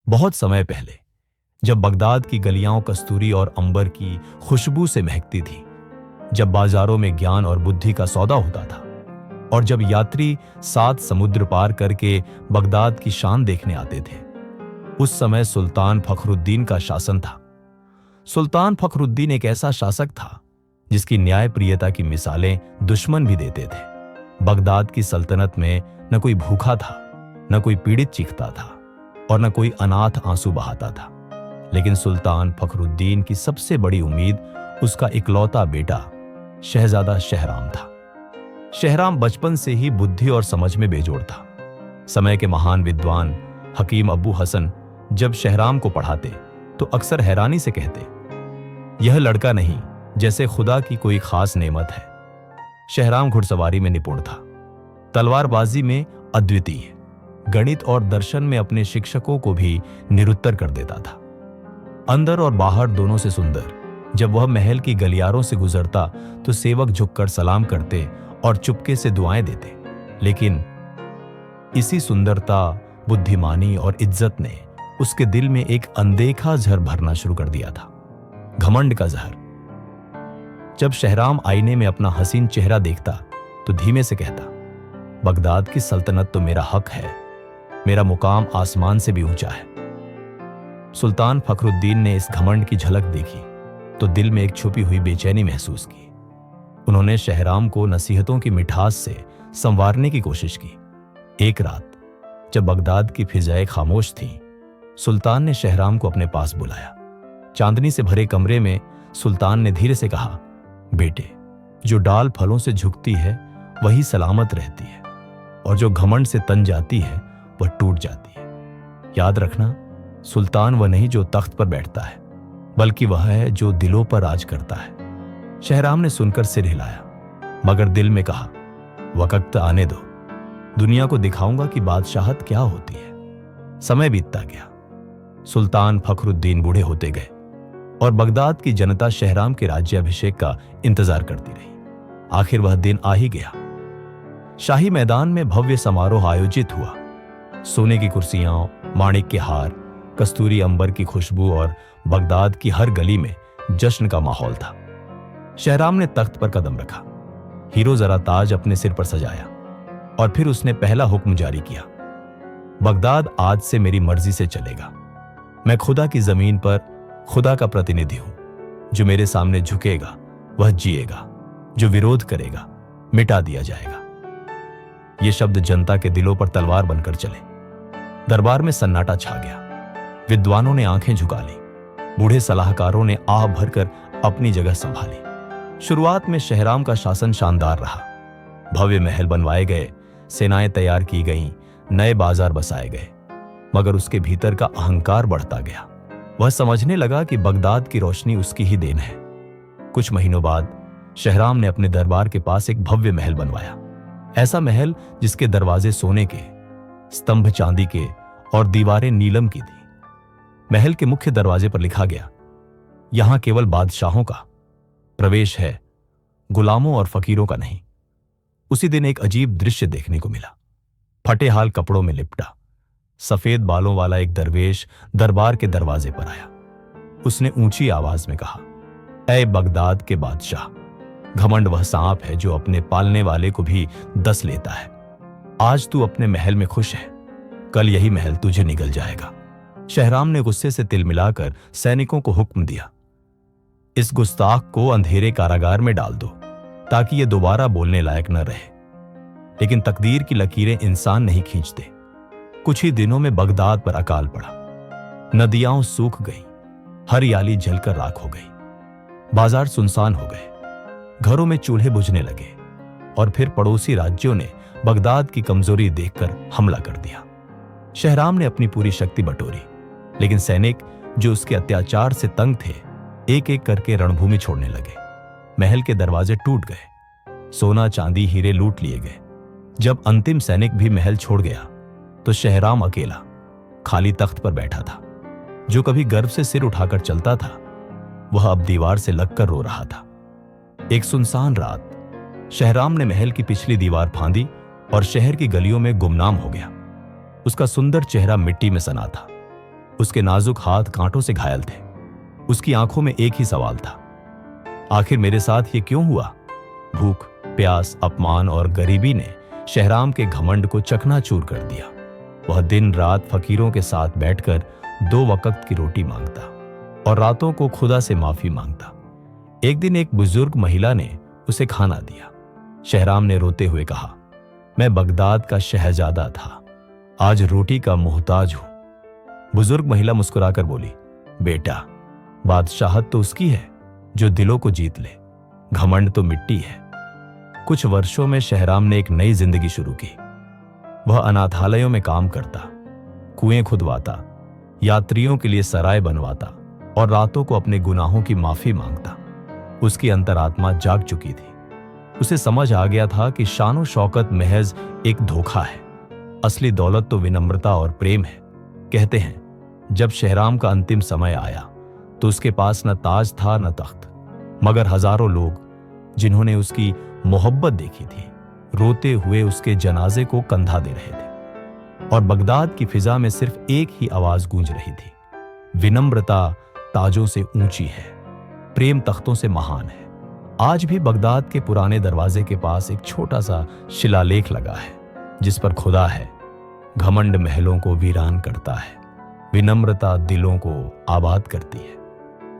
बहुत समय पहले, जब बगदाद की गलियां कस्तूरी और अंबर की खुशबू से महकती थी, जब बाजारों में ज्ञान और बुद्धि का सौदा होता था, और जब यात्री 7 समुद्र पार करके बगदाद की शान देखने आते थे, उस समय सुल्तान फखरुद्दीन का शासन था। सुल्तान फखरुद्दीन एक ऐसा शासक था जिसकी न्यायप्रियता की मिसालें दुश्मन भी देते थे। बगदाद की सल्तनत में न कोई भूखा था, न कोई पीड़ित चीखता था, और न कोई अनाथ आंसू बहाता था। लेकिन सुल्तान फखरुद्दीन की सबसे बड़ी उम्मीद उसका इकलौता बेटा शहजादा शहराम था। शहराम बचपन से ही बुद्धि और समझ में बेजोड़ था। समय के महान विद्वान हकीम अबू हसन जब शहराम को पढ़ाते तो अक्सर हैरानी से कहते, यह लड़का नहीं, जैसे खुदा की कोई खास नेमत है। शहराम घुड़सवारी में निपुण था, तलवारबाजी में अद्वितीय, गणित और दर्शन में अपने शिक्षकों को भी निरुत्तर कर देता था। अंदर और बाहर दोनों से सुंदर। जब वह महल की गलियारों से गुजरता तो सेवक झुककर सलाम करते और चुपके से दुआएं देते। लेकिन इसी सुंदरता, बुद्धिमानी और इज्जत ने उसके दिल में एक अनदेखा जहर भरना शुरू कर दिया था, घमंड का जहर। जब शहराम आईने में अपना हसीन चेहरा देखता तो धीमे से कहता, बगदाद की सल्तनत तो मेरा हक है, मेरा मुकाम आसमान से भी ऊंचा है। सुल्तान फखरुद्दीन ने इस घमंड की झलक देखी तो दिल में एक छुपी हुई बेचैनी महसूस की। उन्होंने शहराम को नसीहतों की मिठास से संवारने की कोशिश की। एक रात जब बगदाद की फिजाएं खामोश थीं, सुल्तान ने शहराम को अपने पास बुलाया। चांदनी से भरे कमरे में सुल्तान ने धीरे से कहा, बेटे, जो डाल फलों से झुकती है वही सलामत रहती है, और जो घमंड से तन जाती है वह टूट जाती है। याद रखना, सुल्तान वह नहीं जो तख्त पर बैठता है, बल्कि वह है जो दिलों पर राज करता है। शहराम ने सुनकर सिर हिलाया, मगर दिल में कहा, वक्त आने दो, दुनिया को दिखाऊंगा कि बादशाहत क्या होती है। समय बीतता गया। सुल्तान फखरुद्दीन बूढ़े होते गए और बगदाद की जनता शहराम के राज्याभिषेक का इंतजार करती रही। आखिर वह दिन आ ही गया। शाही मैदान में भव्य समारोह आयोजित हुआ। सोने की कुर्सियां, माणिक के हार, कस्तूरी अंबर की खुशबू और बगदाद की हर गली में जश्न का माहौल था। शहराम ने तख्त पर कदम रखा, हीरो जरा ताज अपने सिर पर सजाया, और फिर उसने पहला हुक्म जारी किया, बगदाद आज से मेरी मर्जी से चलेगा। मैं खुदा की जमीन पर खुदा का प्रतिनिधि हूं। जो मेरे सामने झुकेगा वह जिएगा, जो विरोध करेगा मिटा दिया जाएगा। ये शब्द जनता के दिलों पर तलवार बनकर चले। दरबार में सन्नाटा छा गया। विद्वानों ने आंखें झुका ली, बूढ़े सलाहकारों ने आह भरकर अपनी जगह संभाली। शुरुआत में शहराम का शासन शानदार रहा। भव्य महल बनवाए गए, सेनाएं तैयार की गईं, नए बाजार बसाए गए। मगर उसके भीतर का अहंकार बढ़ता गया। वह समझने लगा कि बगदाद की रोशनी उसकी ही देन है। कुछ महीनों बाद शहराम ने अपने दरबार के पास एक भव्य महल बनवाया। ऐसा महल जिसके दरवाजे सोने के, स्तंभ चांदी के और दीवारें नीलम की थी। महल के मुख्य दरवाजे पर लिखा गया, यहां केवल बादशाहों का प्रवेश है, गुलामों और फकीरों का नहीं। उसी दिन एक अजीब दृश्य देखने को मिला। फटे हाल कपड़ों में लिपटा सफेद बालों वाला एक दरवेश दरबार के दरवाजे पर आया। उसने ऊंची आवाज में कहा, ऐ बगदाद के बादशाह, घमंड वह सांप है जो अपने पालने वाले को भी डस लेता है। आज तू अपने महल में खुश है, कल यही महल तुझे निगल जाएगा। शहराम ने गुस्से से तिल मिलाकर सैनिकों को हुक्म दिया, इस गुस्ताख को अंधेरे कारागार में डाल दो ताकि यह दोबारा बोलने लायक न रहे। लेकिन तकदीर की लकीरें इंसान नहीं खींचते। कुछ ही दिनों में बगदाद पर अकाल पड़ा। नदियां सूख गईं, हरियाली जलकर राख हो गई, बाजार सुनसान हो गए, घरों में चूल्हे बुझने लगे, और फिर पड़ोसी राज्यों ने बगदाद की कमजोरी देखकर हमला कर दिया। शहराम ने अपनी पूरी शक्ति बटोरी, लेकिन सैनिक जो उसके अत्याचार से तंग थे एक एक करके रणभूमि छोड़ने लगे। महल के दरवाजे टूट गए, सोना चांदी हीरे लूट लिए गए। जब अंतिम सैनिक भी महल छोड़ गया तो शहराम अकेला खाली तख्त पर बैठा था। जो कभी गर्व से सिर उठाकर चलता था वह अब दीवार से लगकर रो रहा था। एक सुनसान रात शहराम ने महल की पिछली दीवार फांदी और शहर की गलियों में गुमनाम हो गया। उसका सुंदर चेहरा मिट्टी में सना था। उसके नाजुक हाथ कांटों से घायल थे। उसकी आंखों में एक ही सवाल था, आखिर मेरे साथ ये क्यों हुआ? भूख, प्यास, अपमान और गरीबी ने शहराम के घमंड को चकनाचूर कर दिया। वह दिन रात फकीरों के साथ बैठकर 2 वक्त की रोटी मांगता और रातों को खुदा से माफी मांगता। एक दिन एक बुजुर्ग महिला ने उसे खाना दिया। शहराम ने रोते हुए कहा, मैं बगदाद का शहजादा था, आज रोटी का मोहताज हूं। बुजुर्ग महिला मुस्कुराकर बोली, बेटा, बादशाहत तो उसकी है जो दिलों को जीत ले, घमंड तो मिट्टी है। कुछ वर्षों में शहराम ने एक नई जिंदगी शुरू की। वह अनाथालयों में काम करता, कुएं खुदवाता, यात्रियों के लिए सराय बनवाता और रातों को अपने गुनाहों की माफी मांगता। उसकी अंतरात्मा जाग चुकी थी। उसे समझ आ गया था कि शानो शौकत महज एक धोखा है, असली दौलत तो विनम्रता और प्रेम है। कहते हैं, जब शहराम का अंतिम समय आया तो उसके पास न ताज था न तख्त, मगर हजारों लोग जिन्होंने उसकी मोहब्बत देखी थी रोते हुए उसके जनाजे को कंधा दे रहे थे। और बगदाद की फिजा में सिर्फ एक ही आवाज गूंज रही थी, विनम्रता ताजों से ऊंची है, प्रेम तख्तों से महान है। आज भी बगदाद के पुराने दरवाजे के पास एक छोटा सा शिलालेख लगा है जिस पर खुदा है, घमंड महलों को वीरान करता है, विनम्रता दिलों को आबाद करती है।